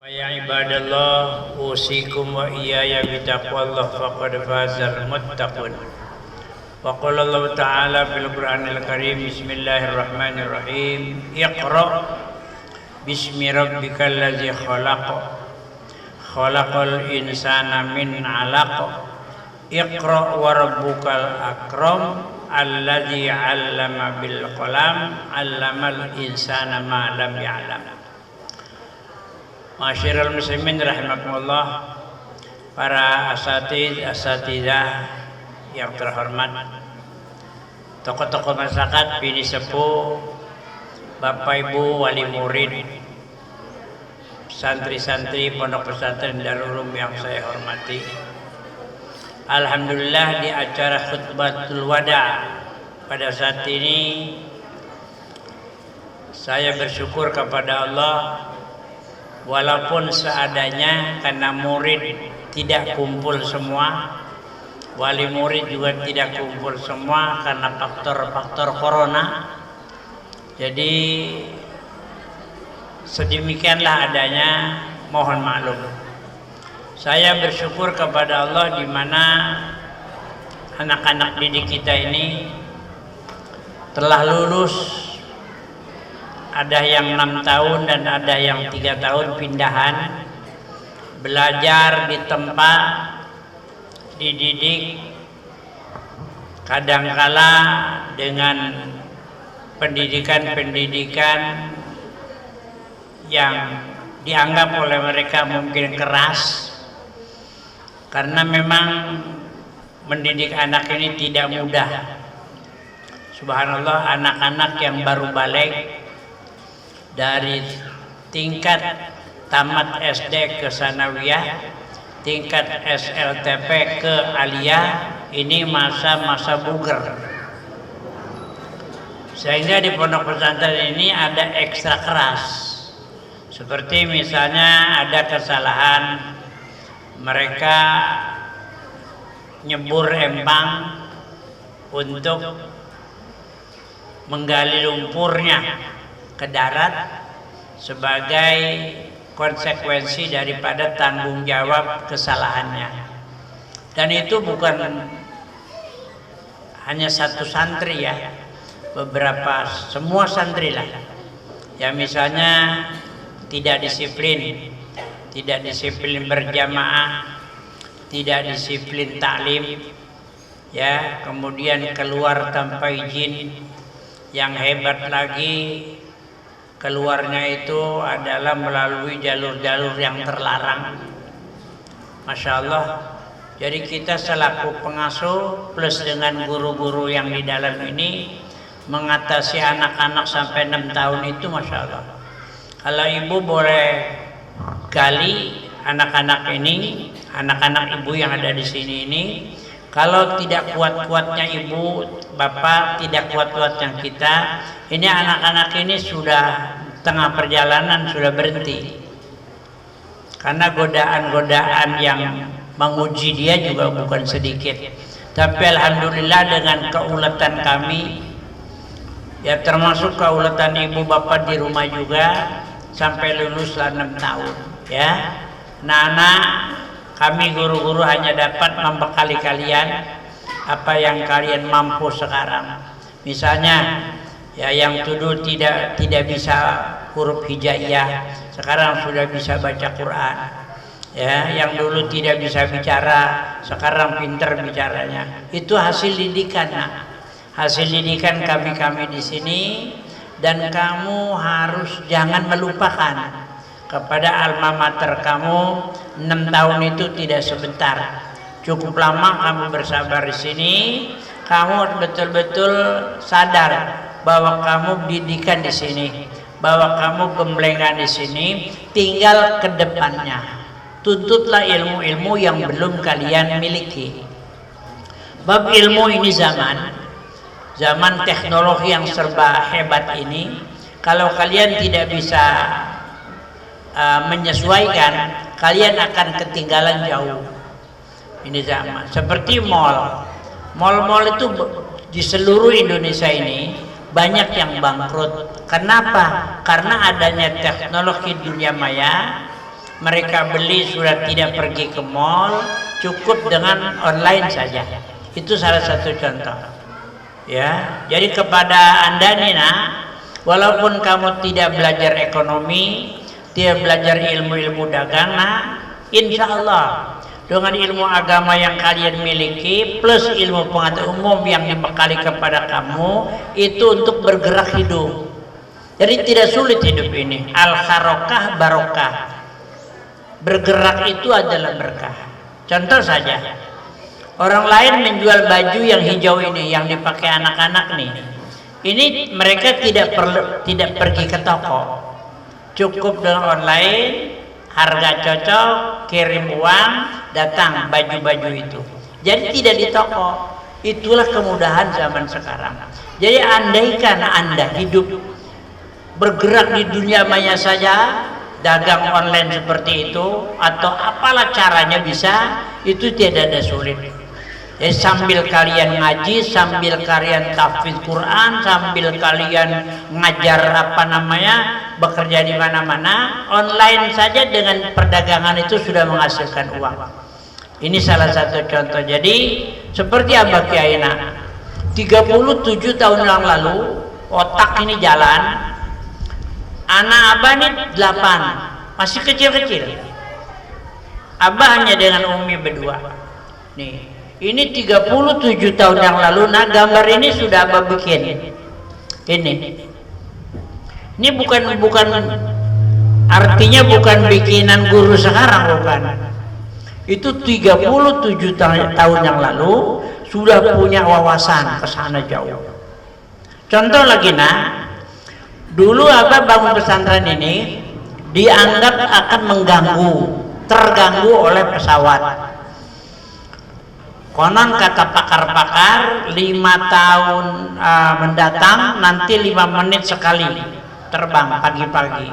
Ya ibadallah, usikum wa iyaya bitaqwallah faqad fazal muttaqun. Wa qala Allah Ta'ala fil Qur'anil Karim, bismillahirrahmanirrahim. Iqra bismi rabbikal ladzi khalaq. Khalaqal insana min 'alaq. Iqra wa rabbukal akram alladzi 'allama bil qalam 'allamal insana ma lam ya'lam. Masyiral muslimin rahimakumullah, para asatidzah yang terhormat, tokoh-tokoh masyarakat, bini sepuh, bapak ibu wali murid, santri-santri pondok pesantren Darul Ulum yang saya hormati. Alhamdulillah, di acara khutbatul wada pada saat ini saya bersyukur kepada Allah, walaupun seadanya, karena murid tidak kumpul semua, wali murid juga tidak kumpul semua karena faktor-faktor corona. Jadi sedemikianlah adanya, mohon maklum. Saya bersyukur kepada Allah di mana anak-anak didik kita ini telah lulus. Ada yang 6 tahun dan ada yang 3 tahun pindahan, belajar di tempat, dididik, kadangkala dengan pendidikan-pendidikan yang dianggap oleh mereka mungkin keras, karena memang mendidik anak ini tidak mudah. Subhanallah, anak-anak yang baru balik dari tingkat tamat SD ke sanawiyah, tingkat SLTP ke aliyah, ini masa-masa buger. Sehingga di pondok pesantren ini ada ekstra keras. Seperti misalnya ada kesalahan, mereka nyebur empang untuk menggali lumpurnya ke darat sebagai konsekuensi daripada tanggung jawab kesalahannya. Dan itu bukan hanya satu santri ya, beberapa, semua santri lah. Ya misalnya tidak disiplin berjamaah, tidak disiplin taklim, ya, kemudian keluar tanpa izin. Yang hebat lagi, keluarnya itu adalah melalui jalur-jalur yang terlarang. Masya Allah. Jadi kita selaku pengasuh plus dengan guru-guru yang di dalam ini mengatasi anak-anak sampai 6 tahun itu, Masya Allah. Kalau ibu boleh gali anak-anak ini, anak-anak ibu yang ada di sini ini, kalau tidak kuat-kuatnya ibu, bapak, tidak kuat-kuatnya kita, ini anak-anak ini sudah tengah perjalanan, sudah berhenti. Karena godaan-godaan yang menguji dia juga bukan sedikit. Tapi alhamdulillah dengan keuletan kami, ya termasuk keuletan ibu bapak di rumah juga, sampai lulus 6 tahun. Ya, anak-anak kami guru-guru hanya dapat membekali kalian apa yang kalian mampu sekarang. Misalnya, ya yang dulu tidak bisa huruf hijaiyah, sekarang sudah bisa baca Quran. Ya, yang dulu tidak bisa bicara, sekarang pintar bicaranya. Itu hasil didikan. Nah, hasil didikan kami di sini, dan kamu harus jangan melupakan kepada alma mater kamu. 6 tahun itu tidak sebentar, cukup lama kamu bersabar di sini. Kamu betul-betul sadar bahwa kamu didikan di sini, bahwa kamu gemblengan di sini. Tinggal ke depannya, tuntutlah ilmu-ilmu yang belum kalian miliki. Bab ilmu ini zaman teknologi yang serba hebat ini, kalau kalian tidak bisa menyesuaikan, kalian akan ketinggalan jauh. Ini zaman seperti mal itu di seluruh Indonesia ini banyak yang bangkrut. Kenapa? Karena adanya teknologi dunia maya mereka beli sudah tidak pergi ke mall, cukup dengan online saja. Itu salah satu contoh. Ya, jadi kepada Anda Nina, walaupun kamu tidak belajar ekonomi, tidak belajar ilmu-ilmu dagang, insya Allah dengan ilmu agama yang kalian miliki plus ilmu pengetahuan umum yang dibekali kepada kamu itu untuk bergerak hidup. Jadi tidak sulit hidup ini. Al-harokah barokah. Bergerak itu adalah berkah. Contoh saja, orang lain menjual baju yang hijau ini yang dipakai anak-anak nih. Ini mereka tidak pergi ke toko. Cukup dengan online, harga cocok, kirim uang, datang baju-baju itu. Jadi tidak di toko. Itulah kemudahan zaman sekarang. Jadi andaikan Anda hidup bergerak di dunia maya saja, dagang online seperti itu atau apalah caranya bisa, itu tidak ada sulit. Jadi sambil kalian ngaji, sambil kalian tahfidz Quran, sambil kalian ngajar bekerja di mana-mana, online saja dengan perdagangan itu sudah menghasilkan uang. Ini salah satu contoh. Jadi seperti Abah Kiaina, 37 tahun yang lalu otak ini jalan. Anak Abah ini 8, masih kecil-kecil. Abah hanya dengan Umi berdua. Nih. Ini 37 tahun yang lalu. Nah, gambar ini sudah Abah bikin. Ini bukan artinya bukan bikinan guru sekarang, bukan. Itu 37 tahun yang lalu sudah punya wawasan ke sana jauh. Contoh lagi, dulu Abah bangun pesantren ini dianggap akan terganggu oleh pesawat. Konon kata pakar-pakar 5 tahun mendatang nanti 5 menit sekali terbang, pagi-pagi,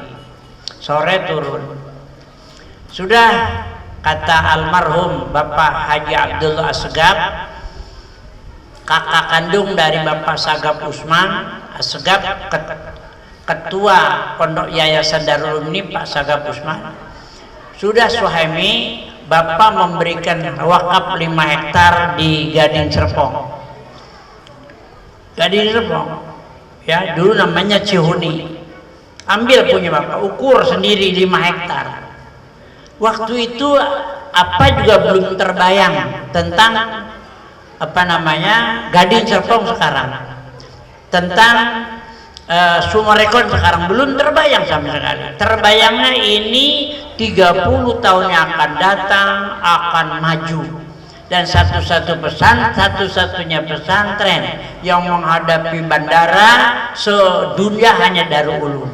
sore turun. Sudah kata almarhum Bapak Haji Abdul Asgab, kakak kandung dari Bapak Sagap Usman Asgab, ketua Pondok Yayasan Darul Ulum ini Pak Sagap Usman. Sudah Suhaimi Bapak memberikan wakaf 5 hektar di Gading Serpong. Gading Serpong, ya dulu namanya Cihuni. Ambil punya Bapak, ukur sendiri 5 hektar. Waktu itu apa juga belum terbayang tentang Gading Serpong sekarang, tentang Sumarekon sekarang belum terbayang sama sekali. Terbayangnya ini 30 tahun yang akan datang akan maju, dan satu-satunya pesantren yang menghadapi bandara sedunia hanya Darul Ulum.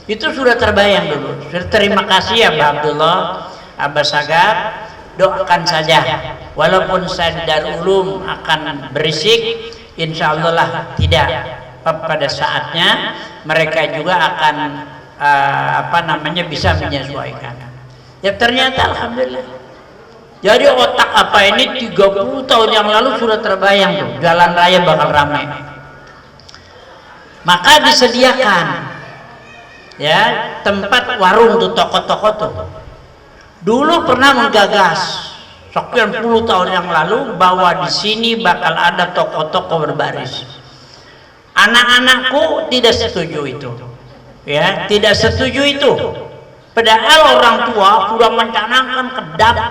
Itu sudah terbayang dulu. Terima kasih ya Pak Abdullah, Abah Sagap, doakan saja. Walaupun saya di Darul Ulum akan berisik, insya Allah lah tidak. Pada saatnya mereka juga akan bisa menyesuaikan. Ya ternyata alhamdulillah. Jadi otak ini 30 tahun yang lalu sudah terbayang tuh, jalan raya bakal ramai. Maka disediakan ya tempat warung tuh, toko-toko tuh. Dulu pernah menggagas sekian puluh tahun yang lalu bahwa di sini bakal ada toko-toko berbaris. Anak-anakku tidak setuju itu, ya tidak setuju itu. Padahal orang tua sudah mencanangkan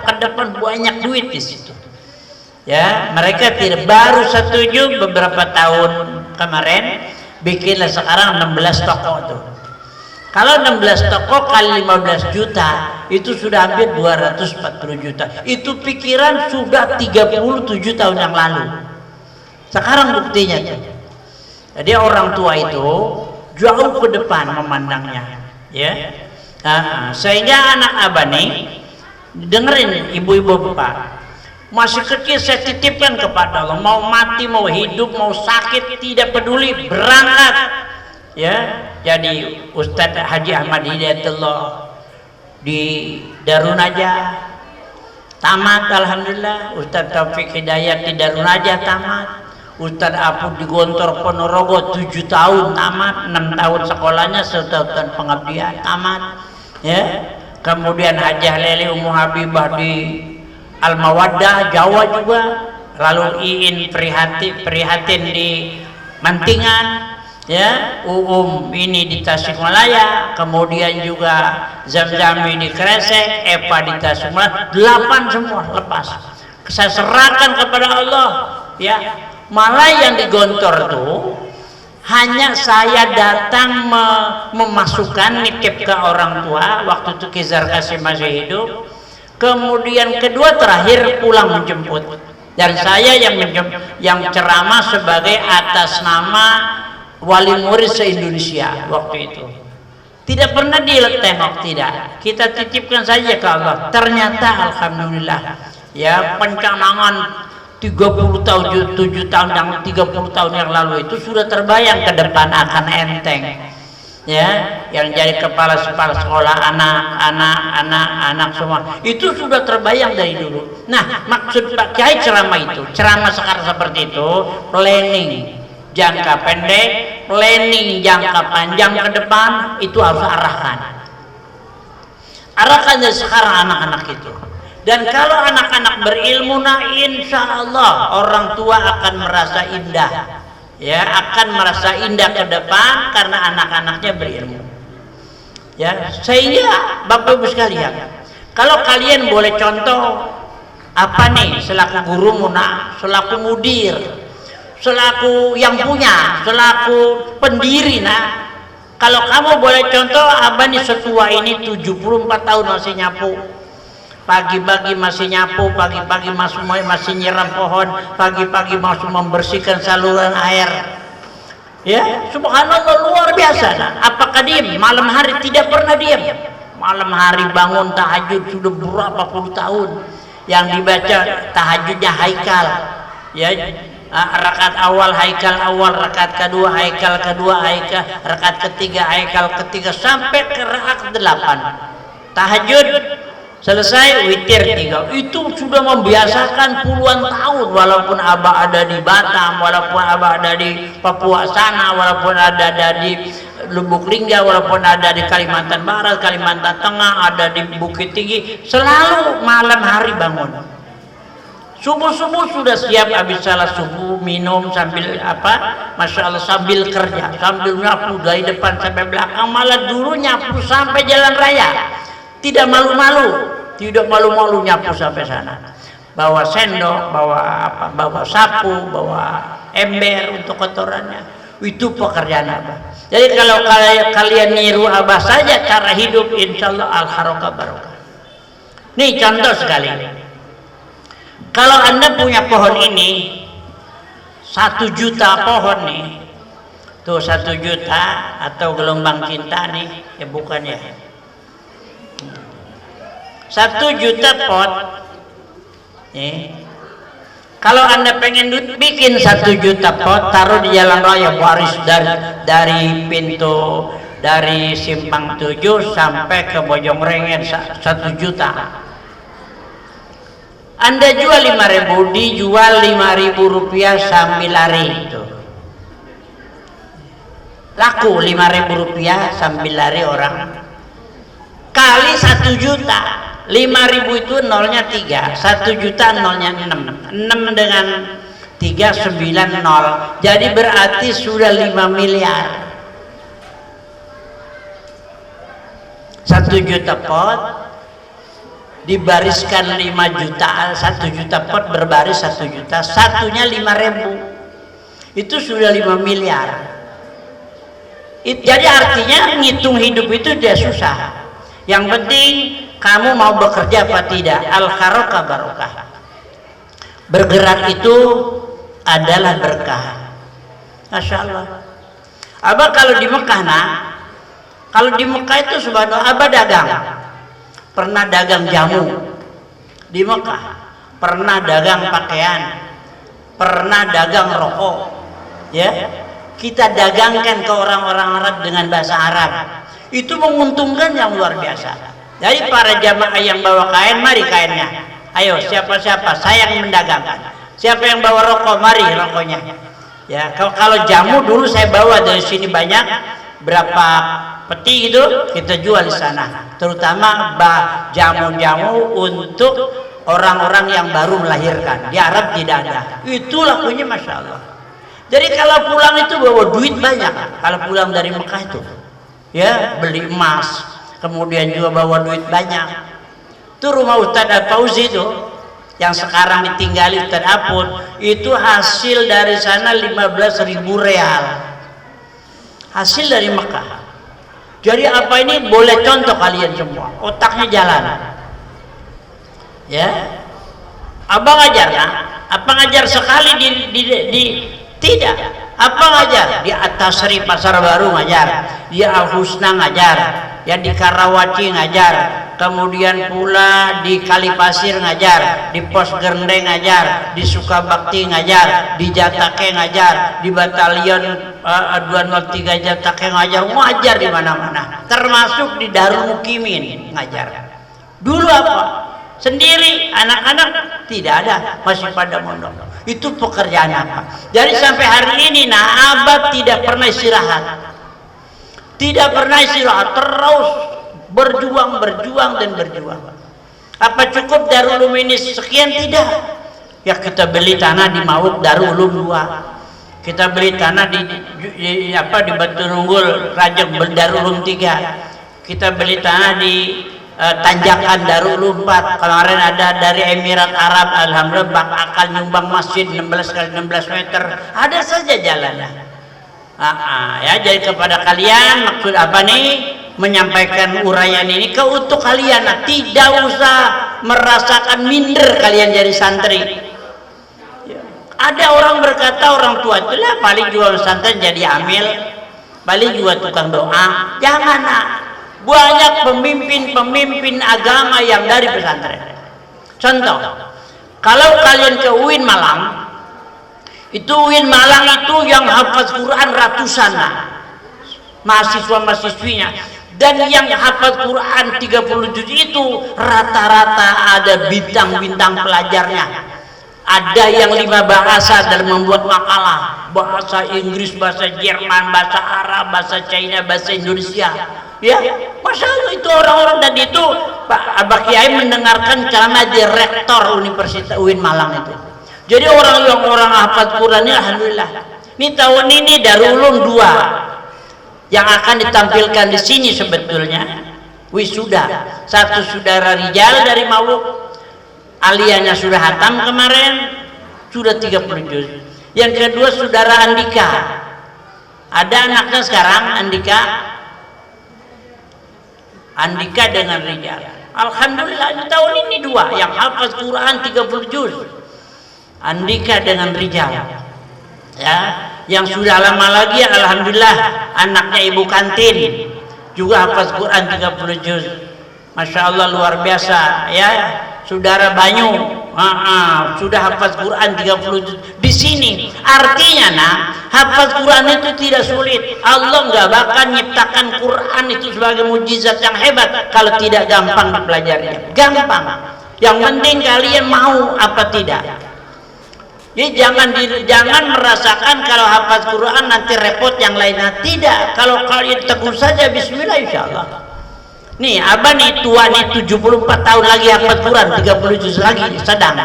ke depan banyak duit di situ. Ya mereka tidak, baru setuju beberapa tahun kemarin, bikinlah sekarang 16 toko tuh. Kalau 16 toko kali 15 juta itu sudah hampir 240 juta. Itu pikiran sudah 37 tahun yang lalu. Sekarang buktinya tuh. Jadi orang tua itu jauh ke depan memandangnya, ya. Sehingga anak Abah nih, dengerin ibu-ibu bapak, masih kecil saya titipkan kepada Allah, mau mati, mau hidup, mau sakit, tidak peduli, berangkat, ya. Jadi Ustadz Haji Ahmad Hidayatullah di Darun Najah tamat, alhamdulillah. Ustadz Taufik Hidayat di Darun Najah tamat. Ustadz Apu di Gontor Ponorogo 7 tahun tamat, 6 tahun sekolahnya, 1 tahun pengabdian tamat, ya. kemudian Hajah Leli Ummu Habibah di Al-Mawaddah Jawa juga, lalu Iin Prihatin di Mantingan, ya, ini di Tasikmalaya, kemudian juga Zamzami di Kresek, Eva di Tasikmalaya, 8 semua lepas. Saya serahkan kepada Allah, ya. Malah yang digontor tuh hanya saya datang memasukkan nitip ke orang tua waktu itu Kizar Kasim masih hidup, kemudian kedua terakhir pulang menjemput, dan saya yang ceramah sebagai atas nama wali murid se-Indonesia waktu itu. Tidak pernah ditengok, tidak, kita titipkan saja ke Allah. Ternyata alhamdulillah, ya, pencanangan 30 tahun, 7 tahun, 30 tahun yang lalu itu sudah terbayang ke depan akan enteng, ya, yang jadi kepala sekolah anak semua itu sudah terbayang dari dulu. Nah, maksud Pak Kiai ceramah itu, ceramah sekarang seperti itu, planning jangka pendek, planning jangka panjang ke depan itu harus arahkan dari sekarang anak-anak itu. Dan kalau anak-anak berilmu, nah insya Allah orang tua akan merasa indah, ya, akan merasa indah ke depan karena anak-anaknya berilmu, ya. Sehingga Bapak Ibu sekalian, kalau kalian boleh contoh apa nih selaku guru Muna, selaku mudir, selaku yang punya, selaku pendiri, nah kalau kamu boleh contoh, abah nih setua ini 74 tahun masih nyapu, pagi-pagi masih nyapu, pagi-pagi masih nyiram pohon, pagi-pagi masih membersihkan saluran air, ya, subhanallah, luar biasa. Nah, apakah diem? Malam hari tidak pernah diem. Malam hari bangun tahajud sudah berapa puluh tahun, yang dibaca tahajudnya haikal, ya, rakaat awal haikal awal, rakaat kedua haikal kedua, haikal rakaat ketiga haikal ketiga, sampai ke rakaat 8 tahajud selesai, witir 3. Itu sudah membiasakan puluhan tahun, walaupun abah ada di Batam, walaupun abah ada di Papua sana, walaupun ada di Lubuk Lingga, walaupun ada di Kalimantan Barat, Kalimantan Tengah, ada di Bukit Tinggi, selalu malam hari bangun. Subuh-subuh sudah siap, habis salat subuh minum sambil apa, masya Allah, sambil kerja, sambil nyapu dari depan sampai belakang, malah dulu nyapu sampai jalan raya. Tidak malu-malu, nyapu sampai sana. Bawa sendok, bawa sapu, bawa ember untuk kotorannya. Itu pekerjaan abah. Jadi kalau kalian niru abah saja cara hidup, insya Allah al-harakah barokah. Nih contoh sekali. Kalau Anda punya pohon ini 1 juta pohon nih, tuh 1 juta atau gelombang cinta nih, ya bukan ya. 1 juta pot, kalau Anda pengen bikin 1 juta pot, taruh di jalan raya, baris dari pintu, dari Simpang 7 sampai ke Bojongrengen, 1 juta. Anda jual 5.000, dijual 5.000 rupiah sambil lari itu. Laku 5.000 rupiah sambil lari orang. Kali 1 juta. 5.000 itu nolnya 3, 1 juta nolnya 6 dengan 3, 9 nol, jadi berarti sudah 5 miliar. 1 juta pot dibariskan 5 juta, 1 juta pot berbaris 1 juta, satunya 5.000, itu sudah 5 miliar. Jadi artinya ngitung hidup itu dia susah, yang penting kamu mau bekerja apa tidak, al-harakah barokah. Bergerak itu adalah berkah. Masya Allah. Abah kalau di Mekah, kalau di Mekah itu subhanallah, abah dagang. Pernah dagang jamu di Mekah, pernah dagang pakaian, pernah dagang rokok, ya. Kita dagangkan ke orang-orang Arab dengan bahasa Arab. Itu menguntungkan yang luar biasa. Jadi para jamaah yang bawa kain, mari kainnya. Ayo siapa-siapa, saya yang mendagangkan. Siapa yang bawa rokok, mari rokoknya. Ya, kalau jamu dulu saya bawa dari sini banyak, berapa peti itu kita jual di sana, terutama jamu-jamu untuk orang-orang yang baru melahirkan. Di Arab tidak ada, itu lakunya Masya Allah. Jadi kalau pulang itu bawa duit banyak. Kalau pulang dari Mekah itu ya beli emas, kemudian juga bawa duit banyak. Itu rumah Ustadz Fauzi itu yang sekarang ditinggali Ustadz Apun, itu hasil dari sana 15.000 real, hasil dari Mekah. Jadi apa ini boleh contoh kalian semua, otaknya jalan ya. Abang ajar kan? Apa ngajar sekali di tidak, apa ngajar di Atasri Pasar Baru ngajar, di Al Husna ngajar, yang di Karawaci ngajar, kemudian pula di Kalipasir ngajar, di Pos Gerendeng ngajar, di Sukabakti ngajar, di Jatake ngajar, di Batalion 203 Jatake ngajar di mana-mana, termasuk di Darul Mukimin ngajar. Dulu apa? Sendiri, anak-anak tidak ada, masih pada mondok. Itu pekerjaan apa? Jadi sampai hari ini Abah tidak pernah istirahat, tidak pernah istirahat, terus berjuang dan berjuang. Apa cukup Darul Ulum ini sekian? Tidak. Ya kita beli tanah di Mauk Darul Ulum 2, kita beli tanah di Batu Nunggul Rajak Darul Ulum 3, kita beli tanah di Tanjakan Darul Ulum 4. Kemarin ada dari Emirat Arab, alhamdulillah Bang Akal nyumbang masjid 16 kali 16 meter. Ada saja jalannya. Ya, jadi kepada kalian maksud apa nih? Menyampaikan uraian ini ke untuk kalian, tidak usah merasakan minder kalian jadi santri. Ada orang berkata, orang tua itu lah paling jual pesantren jadi amil, paling juga tukang doa. Jangan nak. Banyak pemimpin agama yang dari pesantren. Contoh, kalau kalian ke UIN Malang, itu UIN Malang itu yang hafaz Quran ratusan mahasiswa-mahasiswinya, dan yang hafaz Quran 30 juz itu rata-rata ada bintang-bintang pelajarnya. Ada yang 5 bahasa dalam membuat makalah, bahasa Inggris, bahasa Jerman, bahasa Arab, bahasa China, bahasa Indonesia. Ya, Masya Allah, itu orang-orang. Dan itu Pak Abah Kiai mendengarkan ceramah di rektor Universitas UIN Malang itu. Jadi orang hafaz Quran ini alhamdulillah. Ini tahun ini Darul Ulum 2 yang akan ditampilkan di sini sebetulnya wisuda. Satu saudara Rijal dari Maluku, aliannya sudah hatam kemarin, sudah 30 juz. Yang kedua saudara Andika, ada anaknya sekarang Andika dengan Rijal. Alhamdulillah tahun ini 2 yang hafaz Quran 30 juz. Andika dengan Rijal. Ya, yang sudah lama lagi alhamdulillah anaknya Ibu Kantin juga hafaz Quran 30 juz. Masya Allah luar biasa ya. Saudara Banyu sudah hafaz Quran 30 juz di sini. Artinya hafaz Quran itu tidak sulit. Allah nggak bakal nyiptakan Quran itu sebagai mujizat yang hebat kalau tidak gampang dipelajarinya. Gampang. Yang penting kalian mau apa tidak. Jadi jangan merasakan kalau hafaz Quran nanti repot yang lainnya. Tidak. Kalau kalian teguh saja bismillah insyaallah. Nih Abah nih tua nih 74 tahun lagi hafaz Quran 30 juz lagi sedang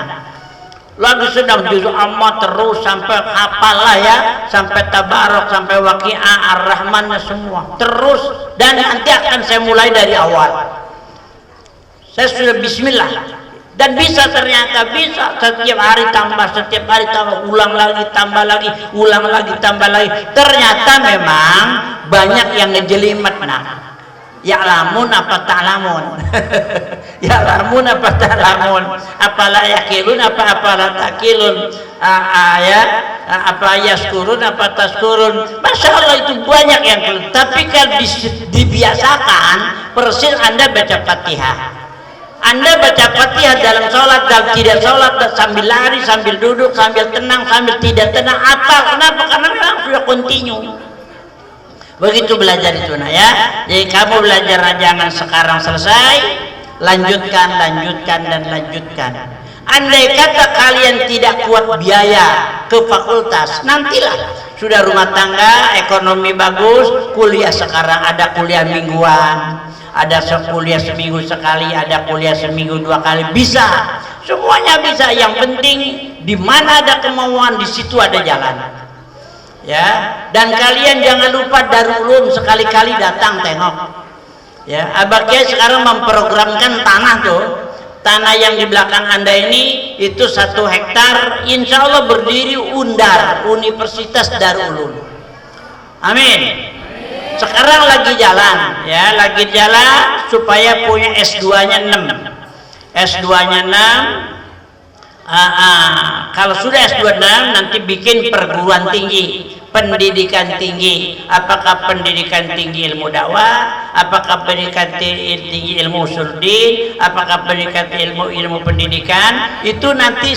juz amma terus sampai hafal lah ya, sampai tabarok, sampai waqi'ah, ar-rahman semua terus. Dan nanti akan saya mulai dari awal. Saya sudah bismillah dan bisa, ternyata bisa setiap hari tambah, ulang lagi tambah lagi, ulang lagi tambah lagi. Ternyata memang banyak yang ngejelimet ya'lamun apa ta'lamun ya'lamun apa ta'lamun apalah yakilun apalah takilun apa yaskurun apa taskurun. Masya Allah itu banyak yang keluar. Tapi kalau dibiasakan persis Anda baca Fatihah, Anda baca Fatihah dalam sholat dan tidak sholat, sambil lari, sambil duduk, sambil tenang, sambil tidak tenang. Apa? Kenapa? Karena memang sudah kontinu. Begitu belajar itu ya. Jadi kamu belajar jangan sekarang selesai, lanjutkan. Andai kata kalian tidak kuat biaya ke fakultas, nantilah sudah rumah tangga, ekonomi bagus, kuliah sekarang ada kuliah mingguan, ada kuliah seminggu sekali, ada kuliah seminggu 2 kali, bisa, semuanya bisa. Yang penting di mana ada kemauan, di situ ada jalan. Ya, dan kalian jangan lupa Darul Ulum sekali-kali datang tengok. Ya, Abah Kiai sekarang memprogramkan tanah tuh, tanah yang di belakang Anda ini itu 1 hektar, insya Allah berdiri UNDAR, Universitas Darul Ulum. Amin. Sekarang lagi jalan, ya, lagi jalan supaya punya S2-nya 6. S2-nya 6. Kalau sudah S2 6, nanti bikin perguruan tinggi, pendidikan tinggi. Apakah pendidikan tinggi ilmu dakwah, apakah pendidikan tinggi ilmu usuluddin, apakah pendidikan ilmu pendidikan, itu nanti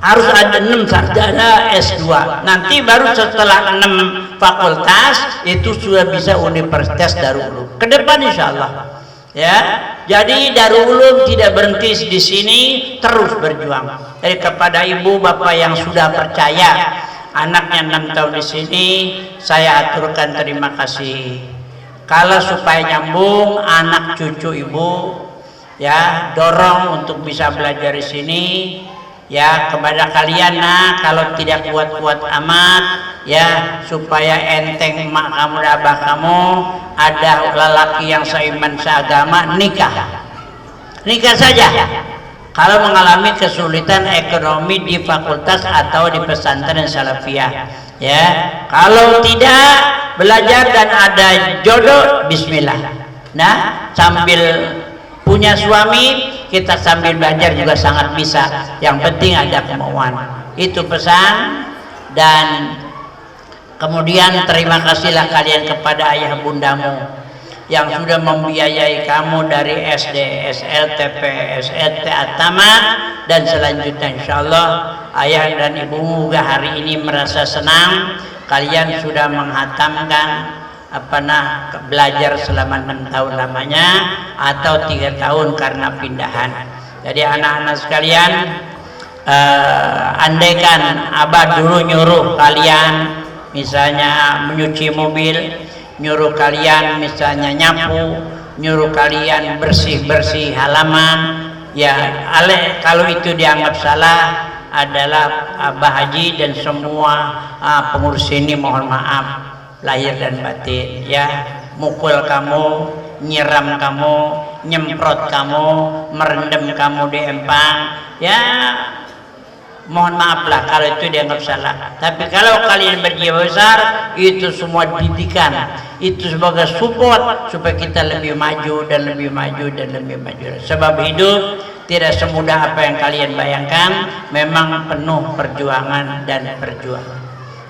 harus ada 6 sarjana S2. Nanti baru setelah 6 fakultas itu sudah bisa Universitas Darul Ulum. Ke depan insya Allah. Ya, jadi Darul Ulum tidak berhenti di sini, terus berjuang. Jadi kepada ibu bapak yang sudah percaya anaknya 6 tahun di sini, saya aturkan terima kasih. Kalau supaya nyambung anak cucu ibu, ya dorong untuk bisa belajar di sini. Ya, kepada kalian nah, kalau tidak kuat-kuat amat, ya supaya enteng emak kamu dan abah kamu, ada lelaki yang seiman seagama, nikah saja. Kalau mengalami kesulitan ekonomi di fakultas atau di pesantren salafiyah, ya, kalau tidak belajar dan ada jodoh, bismillah. Nah, sambil punya suami, kita sambil belajar juga sangat bisa. Yang penting ada kemauan. Itu pesan. Dan kemudian terima kasihlah kalian kepada ayah bundamu yang sudah membiayai kamu dari SD, SLTP, SLT, Tamat, dan selanjutnya. Insyaallah ayah dan ibumu juga hari ini merasa senang kalian sudah menghatamkan belajar selama 6 tahun lamanya atau 3 tahun karena pindahan. Jadi anak-anak sekalian, andaikan abah dulu nyuruh kalian misalnya menyuci mobil, nyuruh kalian misalnya nyapu, nyuruh kalian bersih-bersih halaman, ya kalau itu dianggap salah adalah Abah Haji dan semua pengurus ini mohon maaf lahir dan batin, ya, mukul kamu, nyiram kamu, nyemprot kamu, merendam kamu di empang, ya mohon maaflah kalau itu dianggap salah. Tapi kalau kalian berjiwa besar, itu semua didikan, itu sebagai support supaya kita lebih maju dan lebih maju dan lebih maju. Sebab hidup tidak semudah apa yang kalian bayangkan, memang penuh perjuangan dan perjuangan,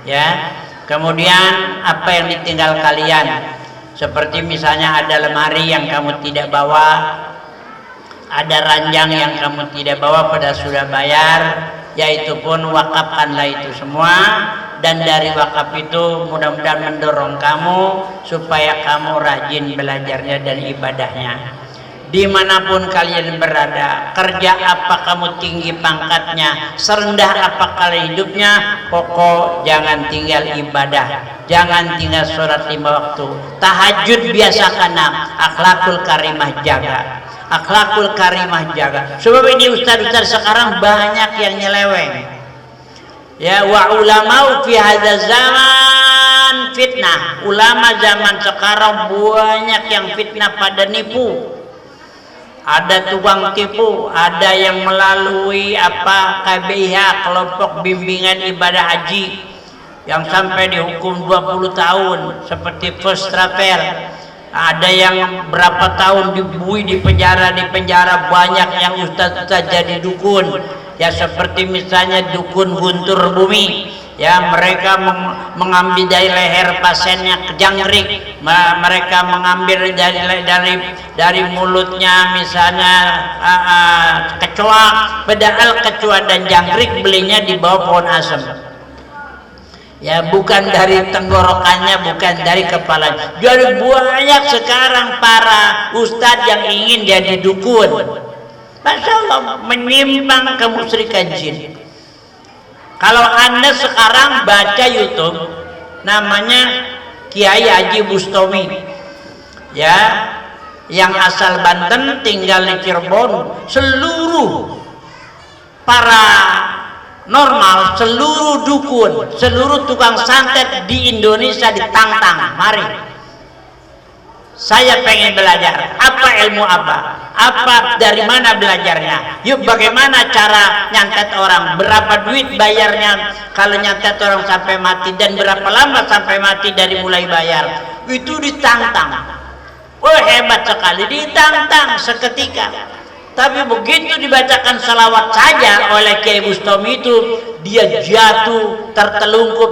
ya. Kemudian apa yang ditinggal kalian, seperti misalnya ada lemari yang kamu tidak bawa, ada ranjang yang kamu tidak bawa pada sudah bayar, yaitu pun wakafkanlah itu semua. Dan dari wakaf itu mudah-mudahan mendorong kamu supaya kamu rajin belajarnya dan ibadahnya. Dimanapun kalian berada, kerja apa kamu tinggi pangkatnya, serendah apa kalian hidupnya, pokok jangan tinggal ibadah, jangan tinggal sholat 5 waktu, tahajud biasakan, akhlakul karimah jaga, akhlakul karimah jaga. Sebab ini ustaz-ustaz sekarang banyak yang nyeleweng, ya, wa ulama fi hadzal zaman fitnah. Ulama zaman sekarang banyak yang fitnah pada nipu. Ada tukang tipu, ada yang melalui KBIH, kelompok bimbingan ibadah haji, yang sampai dihukum 20 tahun seperti first travel. Ada yang berapa tahun dibui di penjara banyak yang ustaz-ustaz jadi dukun, ya, seperti misalnya dukun Guntur Bumi, ya, mereka mengambil dari leher pasiennya jangkrik, mereka mengambil dari mulutnya misalnya kecoa, padahal kecoa dan jangkrik belinya di bawah pohon asem, ya, bukan dari tenggorokannya, bukan dari kepalanya. Jadi banyak sekarang para ustadz yang ingin jadi dukun, Masya Allah, menyimpang kemusyrikan jin. Kalau Anda sekarang baca YouTube, namanya Kiai Haji Bustami, ya, yang asal Banten tinggal di Cirebon. Seluruh para normal, seluruh dukun, seluruh tukang santet di Indonesia ditantang. Mari, saya pengen belajar. Apa ilmu apa dari mana belajarnya? Yuk, bagaimana cara nyantet orang, berapa duit bayarnya kalau nyantet orang sampai mati, dan berapa lama sampai mati dari mulai bayar. Itu ditantang. Oh, hebat sekali, ditantang seketika. Tapi begitu dibacakan salawat saja oleh Kiai Bustami itu, dia jatuh tertelungkup